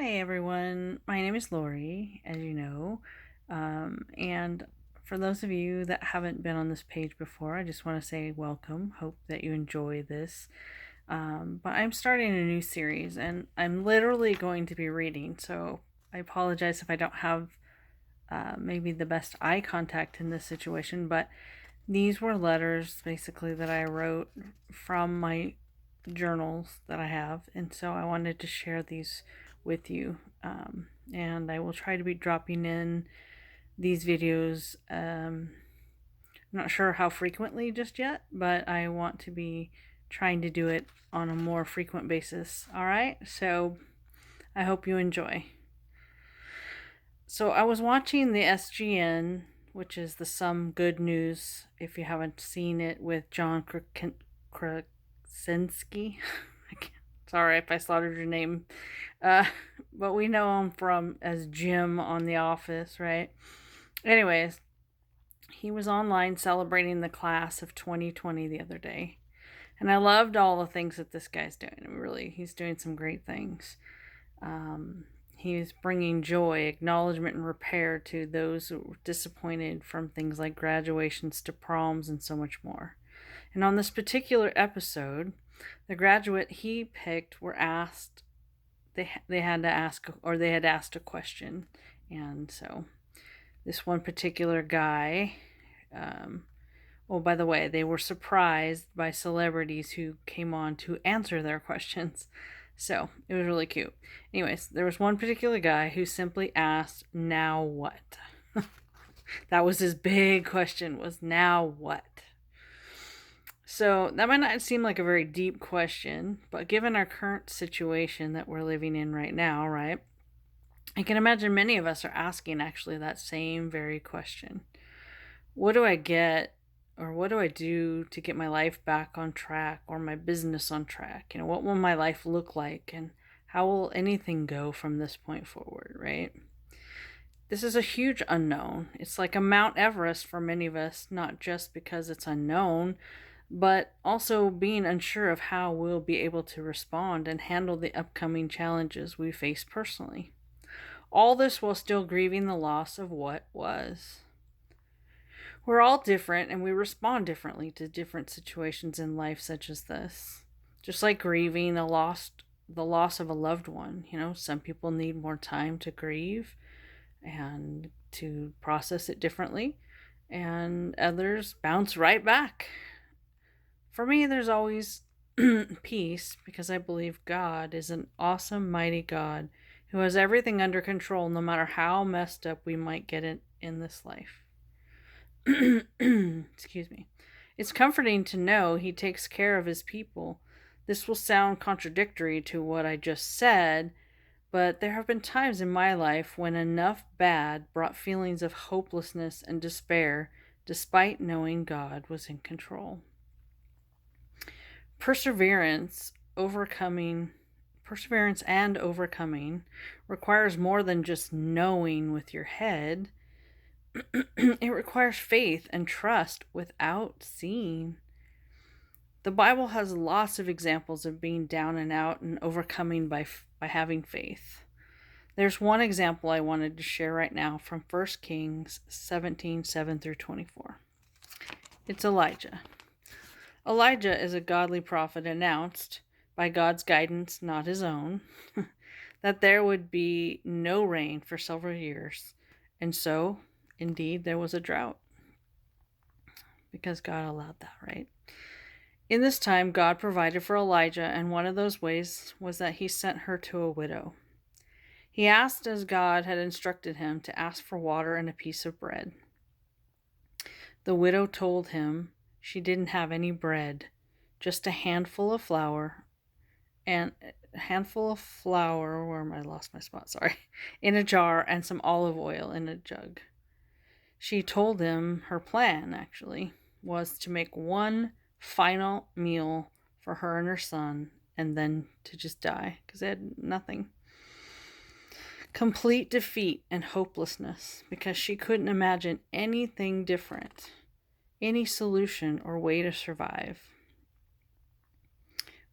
Hi, everyone. My name is Lori, as you know. And for those of you that haven't been on this page before, I just want to say welcome. Hope that you enjoy this. But I'm starting a new series and I'm literally going to be reading. So I apologize if I don't have maybe the best eye contact in this situation. But these were letters basically that I wrote from my journals that I have, and so I wanted to share these with you. And I will try to be dropping in these videos. I'm not sure how frequently just yet, but I want to be trying to do it on a more frequent basis. All right, so I hope you enjoy. So I was watching the SGN, which is the Some Good News, if you haven't seen it, with John Krasinski. Sorry if I slaughtered your name. Uh, but we know him from as Jim on The Office, right? Anyways, he was online celebrating the class of 2020 the other day. And I loved all the things that this guy's doing. Really, he's doing some great things. Um, he's bringing joy, acknowledgement, and repair to those who were disappointed from things like graduations to proms and so much more. And on this particular episode, the graduate he picked were asked they had to ask or they had asked a question, and so this one particular guy. Oh, by the way, they were surprised by celebrities who came on to answer their questions. So it was really cute. Anyways, there was one particular guy who simply asked, "Now what?" That was his big question, was now what? So that might not seem like a very deep question, but given our current situation that we're living in right now, right? I can imagine many of us are asking actually that same very question. What do I get or what do I do to get my life back on track or my business on track? What will my life look like and how will anything go from this point forward, right? This is a huge unknown. It's like a Mount Everest for many of us, not just because it's unknown, but also being unsure of how we'll be able to respond and handle the upcoming challenges we face personally. All this while still grieving the loss of what was. We're all different and we respond differently to different situations in life such as this. Just like grieving the loss of a loved one, some people need more time to grieve and to process it differently, and others bounce right back. For me, there's always peace because I believe God is an awesome, mighty God who has everything under control no matter how messed up we might get it in this life. Excuse me. It's comforting to know He takes care of His people. This will sound contradictory to what I just said, but there have been times in my life when enough bad brought feelings of hopelessness and despair despite knowing God was in control. Perseverance, overcoming Perseverance and overcoming requires more than just knowing with your head. It requires faith and trust without seeing. The Bible has lots of examples of being down and out and overcoming by having faith. There's one example I wanted to share right now from 1 Kings 17:7 through 24. It's Elijah. Elijah is a godly prophet announced, by God's guidance, not his own, that there would be no rain for several years. And so, indeed, there was a drought because God allowed that, right? In this time, God provided for Elijah, and one of those ways was that he sent her to a widow. He asked as God had instructed him to ask for water and a piece of bread. The widow told him she didn't have any bread, just a handful of flour and a handful of flour, I lost my spot, sorry, in a jar and some olive oil in a jug. She told him her plan, actually, was to make one final meal for her and her son and then to just die because they had nothing. Complete defeat and hopelessness because she couldn't imagine anything different, any solution or way to survive.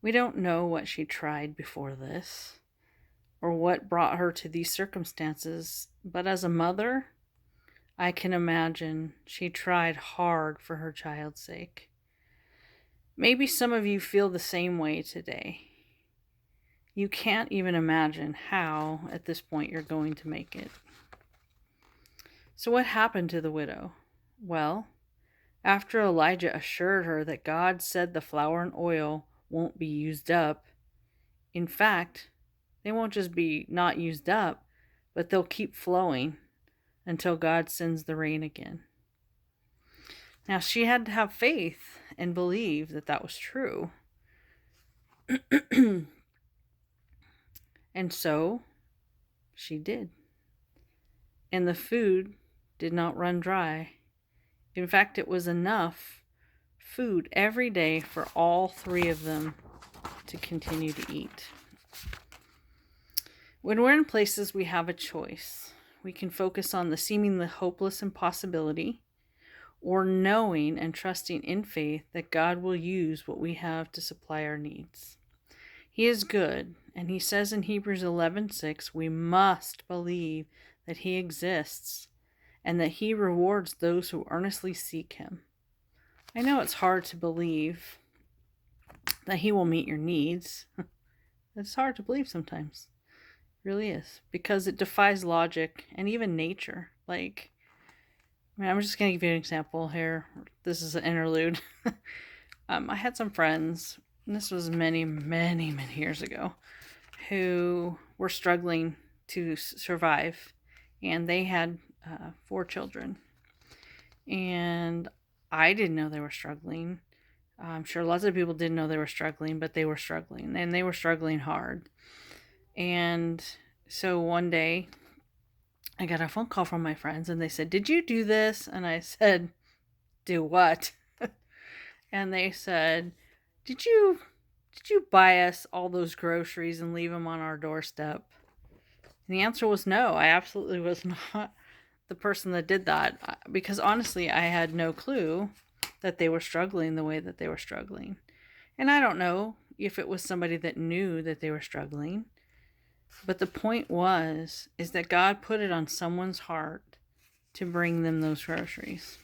We don't know what she tried before this or what brought her to these circumstances, but as a mother, I can imagine she tried hard for her child's sake. Maybe some of you feel the same way today. You can't even imagine how, at this point, you're going to make it. So, what happened to the widow? Well, after Elijah assured her that God said the flour and oil won't be used up, in fact, they won't just be not used up, but they'll keep flowing until God sends the rain again. Now, she had to have faith and believe that that was true. And so she did. And the food did not run dry. In fact, it was enough food every day for all three of them to continue to eat. When we're in places we have a choice, we can focus on the seemingly hopeless impossibility, or knowing and trusting in faith that God will use what we have to supply our needs. He is good, and he says in Hebrews 11:6, we must believe that he exists and that he rewards those who earnestly seek him. I know it's hard to believe that he will meet your needs. It's hard to believe sometimes. It really is, because it defies logic and even nature. I'm just going to give you an example here. This is an interlude. I had some friends, and this was many, many, many years ago, who were struggling to survive, and they had 4 children. And I didn't know they were struggling. I'm sure lots of people didn't know they were struggling, but they were struggling, and they were struggling hard. And so one day, I got a phone call from my friends, and they said, "Did you do this?" And I said, "Do what?" And they said, Did you buy us all those groceries and leave them on our doorstep?" And the answer was no. I absolutely was not the person that did that, because honestly, I had no clue that they were struggling the way that they were struggling. And I don't know if it was somebody that knew that they were struggling. But the point is that God put it on someone's heart to bring them those groceries.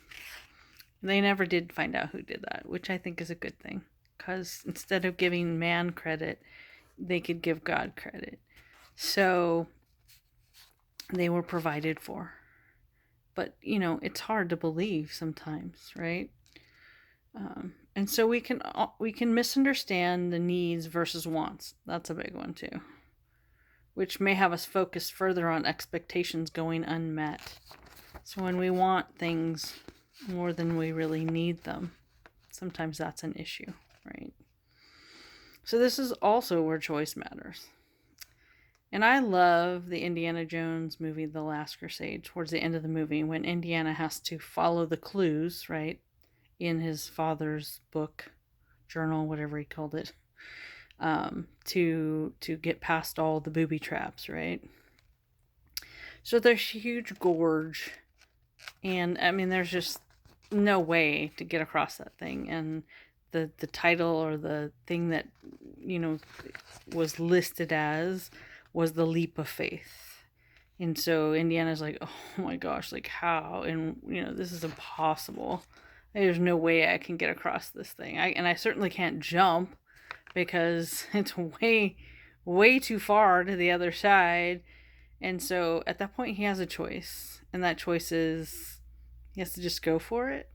They never did find out who did that, which I think is a good thing, because instead of giving man credit, they could give God credit. So they were provided for. But, it's hard to believe sometimes, right? And so we can misunderstand the needs versus wants. That's a big one too, which may have us focus further on expectations going unmet. So when we want things more than we really need them, sometimes that's an issue, right? So this is also where choice matters. And I love the Indiana Jones movie, The Last Crusade, towards the end of the movie, when Indiana has to follow the clues, right, in his father's book, journal, whatever he called it, to get past all the booby traps, right? So there's a huge gorge, and there's just no way to get across that thing. And the title, or the thing that was listed as, was the leap of faith. And so Indiana's like, oh my gosh, how? And this is impossible. There's no way I can get across this thing. I certainly can't jump, because it's way, way too far to the other side. And so at that point, he has a choice. And that choice is he has to just go for it.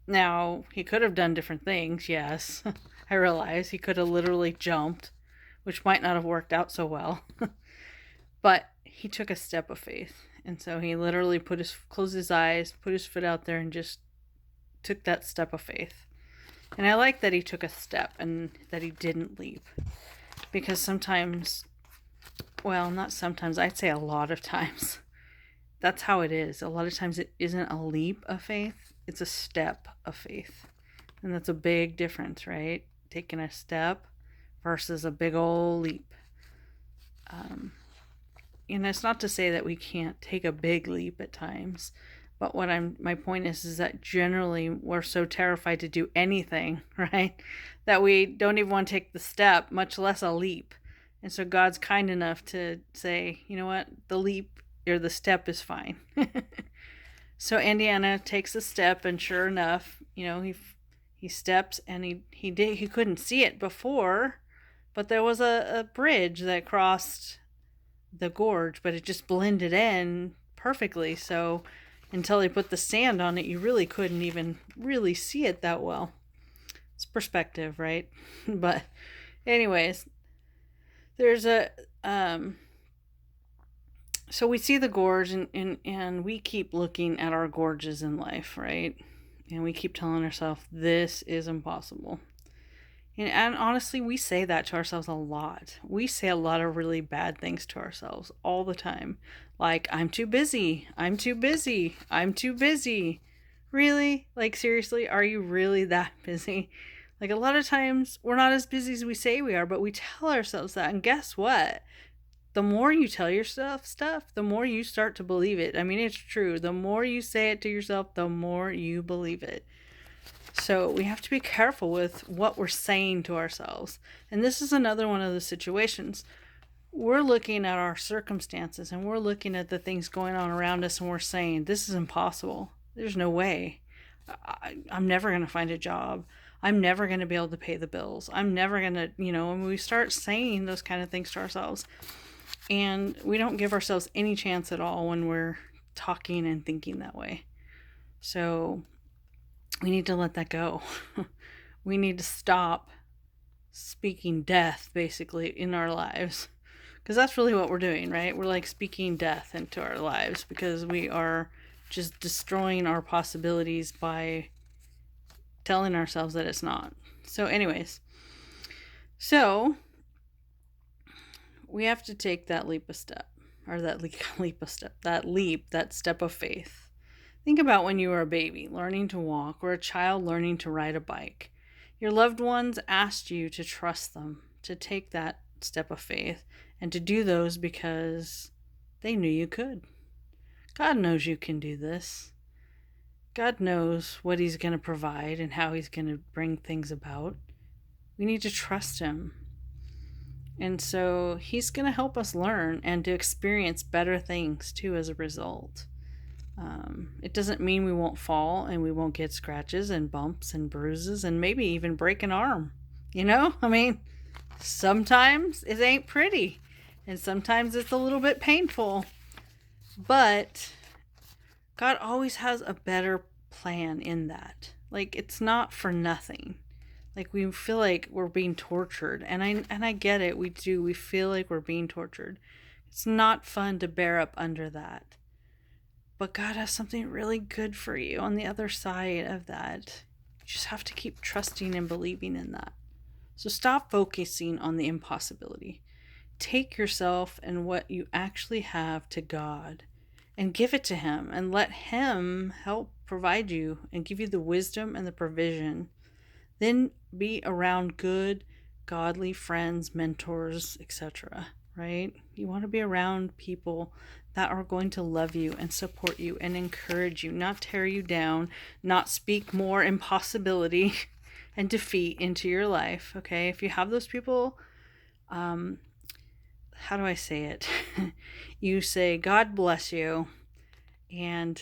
Now, he could have done different things, yes. I realize he could have literally jumped, which might not have worked out so well. But he took a step of faith. And so he literally closed his eyes, put his foot out there, and just took that step of faith. And I like that he took a step and that he didn't leap. Because sometimes, well, not sometimes, I'd say a lot of times, that's how it is. A lot of times it isn't a leap of faith, it's a step of faith. And that's a big difference, right? Taking a step versus a big old leap. And it's not to say that we can't take a big leap at times, but my point is that generally we're so terrified to do anything, right, that we don't even want to take the step, much less a leap. And so God's kind enough to say, you know what, the leap or the step is fine. So Indiana takes a step, and sure enough, he steps, and he couldn't see it before, but there was a bridge that crossed the gorge, but it just blended in perfectly. So until he put the sand on it, you really couldn't even really see it that well. It's perspective, right? But anyways, there's a so we see the gorge, and we keep looking at our gorges in life, right? And we keep telling ourselves this is impossible. And honestly, we say that to ourselves a lot. We say a lot of really bad things to ourselves all the time. Like, I'm too busy. I'm too busy. I'm too busy. Really? Like, seriously, are you really that busy? Like, a lot of times we're not as busy as we say we are, but we tell ourselves that. And guess what? The more you tell yourself stuff, the more you start to believe it. I mean, it's true. The more you say it to yourself, the more you believe it. So we have to be careful with what we're saying to ourselves. And this is another one of the situations. We're looking at our circumstances, and we're looking at the things going on around us, and we're saying, this is impossible. There's no way. I'm never going to find a job. I'm never going to be able to pay the bills. I'm never going to, and we start saying those kind of things to ourselves. And we don't give ourselves any chance at all when we're talking and thinking that way. So we need to let that go. We need to stop speaking death, basically, in our lives. Because that's really what we're doing, right? We're like speaking death into our lives because we are just destroying our possibilities by telling ourselves that it's not. So anyways, we have to take that leap of step, or that step of faith. Think about when you were a baby learning to walk, or a child learning to ride a bike. Your loved ones asked you to trust them, to take that step of faith, and to do those because they knew you could. God knows you can do this. God knows what He's going to provide and how He's going to bring things about. We need to trust Him. And so He's going to help us learn and to experience better things too as a result. It doesn't mean we won't fall and we won't get scratches and bumps and bruises and maybe even break an arm. I mean, sometimes it ain't pretty and sometimes it's a little bit painful. But God always has a better plan in that. Like, it's not for nothing. Like, we feel like we're being tortured. And I get it. We do. We feel like we're being tortured. It's not fun to bear up under that. But God has something really good for you on the other side of that. You just have to keep trusting and believing in that. So stop focusing on the impossibility. Take yourself and what you actually have to God and give it to Him and let Him help provide you and give you the wisdom and the provision. Then be around good, godly friends, mentors, etc. Right? You want to be around people that are going to love you and support you and encourage you, not tear you down, not speak more impossibility and defeat into your life. Okay? If you have those people, how do I say it? You say, God bless you. And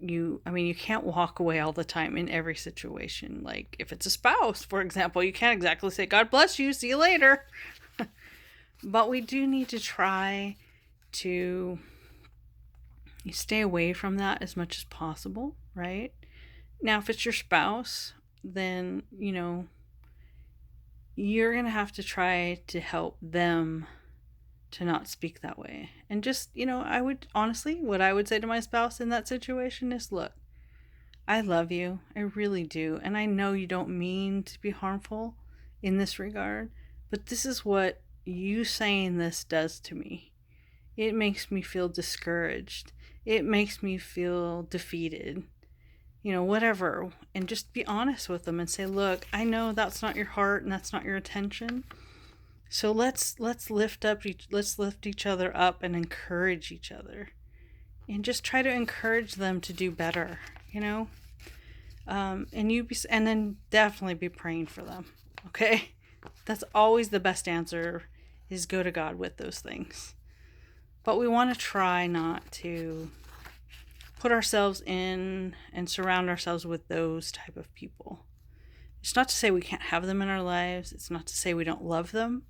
you can't walk away all the time in every situation. Like if it's a spouse, for example, you can't exactly say, God bless you, see you later. But we do need to try to stay away from that as much as possible, right? Now, if it's your spouse, then, you're going to have to try to help them to not speak that way. And just, I would honestly, what I would say to my spouse in that situation is, look, I love you. I really do. And I know you don't mean to be harmful in this regard, but this is what you saying this does to me. It makes me feel discouraged. It makes me feel defeated. Whatever. And just be honest with them and say, look, I know that's not your heart and that's not your intention. So let's lift each other up and encourage each other, and just try to encourage them to do better, and then definitely be praying for them. Okay, that's always the best answer is go to God with those things. But we want to try not to put ourselves in and surround ourselves with those type of people. It's not to say we can't have them in our lives. It's not to say we don't love them,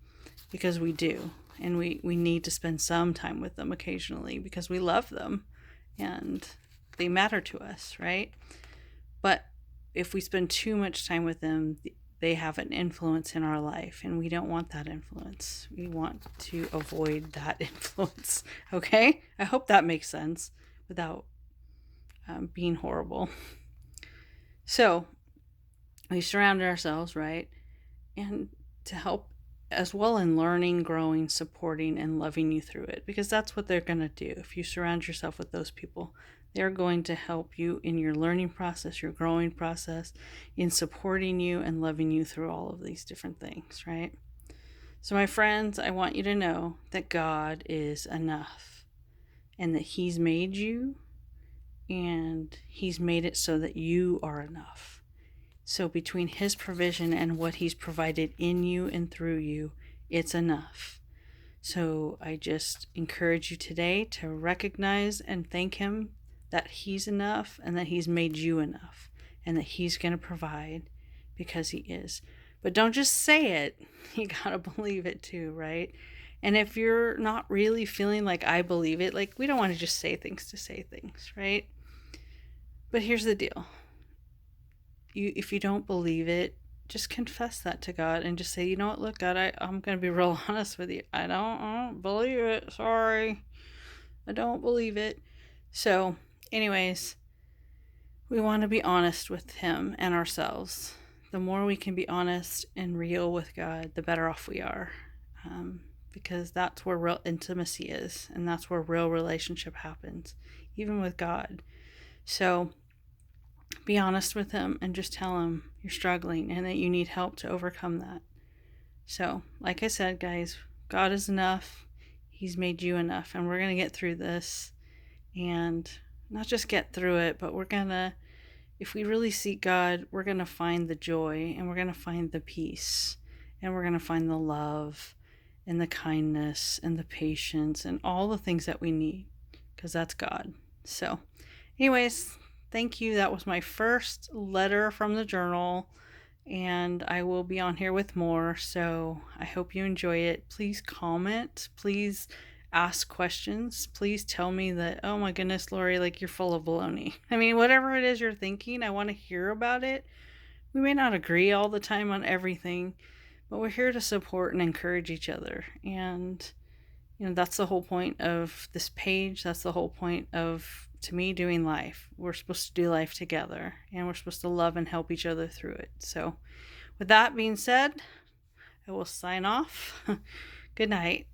because we do. And we need to spend some time with them occasionally because we love them and they matter to us, right? But if we spend too much time with them, they have an influence in our life, and we don't want that influence. We want to avoid that influence, okay? I hope that makes sense without being horrible. So we surround ourselves, right? And to help as well in learning, growing, supporting, and loving you through it, because that's what they're going to do. If you surround yourself with those people, they're going to help you in your learning process, your growing process, in supporting you and loving you through all of these different things, right? So, my friends, I want you to know that God is enough and that He's made you, and He's made it so that you are enough. So between His provision and what He's provided in you and through you, it's enough. So I just encourage you today to recognize and thank Him that He's enough and that He's made you enough and that He's going to provide, because He is. But don't just say it. You got to believe it too, right? And if you're not really feeling like I believe it, like, we don't want to just say things to say things, right? But here's the deal. If you don't believe it, just confess that to God and just say, you know what, look, God, I'm going to be real honest with you. I don't believe it. Sorry. I don't believe it. So, anyways, we want to be honest with Him and ourselves. The more we can be honest and real with God, the better off we are. Because that's where real intimacy is, and that's where real relationship happens, even with God. So, be honest with Him and just tell Him you're struggling and that you need help to overcome that. So, like I said, guys, God is enough. He's made you enough, and we're going to get through this. And not just get through it, but we're going to, if we really seek God, we're going to find the joy, and we're going to find the peace, and we're going to find the love and the kindness and the patience and all the things that we need, because that's God. So, anyways, thank you. That was my first letter from the journal, and I will be on here with more. So I hope you enjoy it. Please comment. Please ask questions. Please tell me that, oh my goodness, Lori, like, you're full of baloney. I mean, whatever it is you're thinking, I want to hear about it. We may not agree all the time on everything, but we're here to support and encourage each other. And that's the whole point of this page. That's the whole point of, to me, doing life. We're supposed to do life together, and we're supposed to love and help each other through it. So with that being said, I will sign off. Good night.